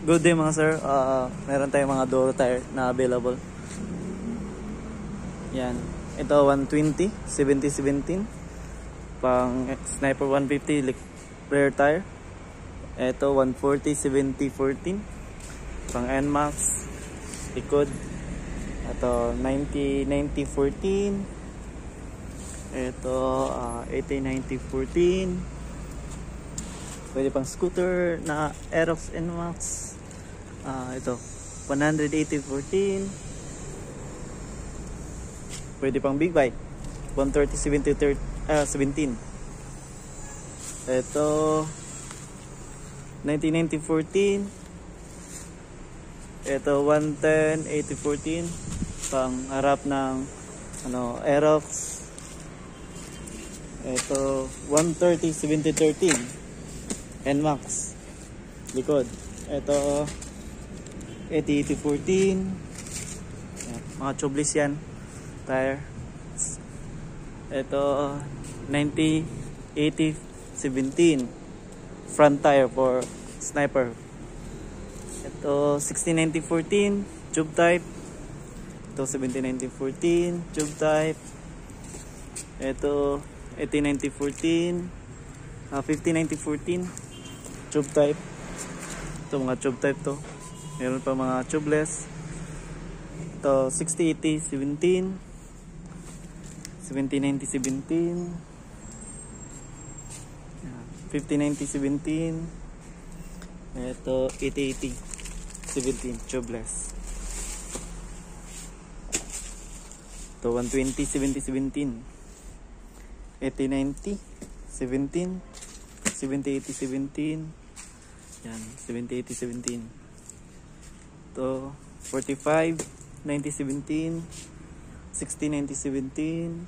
Good day mga sir. Meron tayong mga Doro tire na available. Yan. Ito 120, 70-17. Pang Sniper 150 rear tire. Ito 140, 70-14. Pang NMAX likod. Ito 90-90-14. Ito 80-90-14. Pwede pang scooter na Aerox NMAX. Ito 180-14. Pwede pang big bike 130-17. Ito 90-90-14. Ito 110-80-14. Pang harap ng Aerox. Ito 130-70-13 NMAX likod. Ito 80-80-14. Mga tubeless yan tire. Ito 90-80-17 front tire for Sniper. Ito 60-90-14 tube type. Ito 70-90-14 tube type. Ito 80-90-14 50-90-14 tube type. Ito mga tube type to. Meron pa mga tubeless. Ito 60-80-17 70-90-17 50-90-17. Ito 80-80-17 tubeless. Ito 120 70-17 80-90 17 70-80-17. Yan 70-80-17. Ito 45 90-17 60-90-17.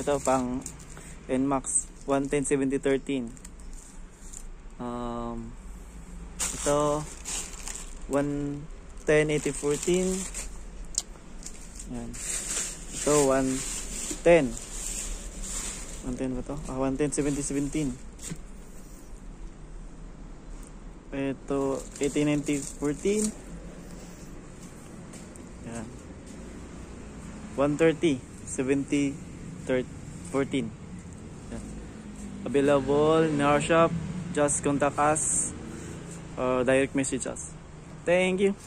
Ito pang NMAX 110-70-13. Ito 110-80-14. Yan. Ito 110 ba to? 110-70-17. Ito 80-90-14. Yan. 130-70-14. Yan. Available in our shop. Just contact us or direct message us. Thank you.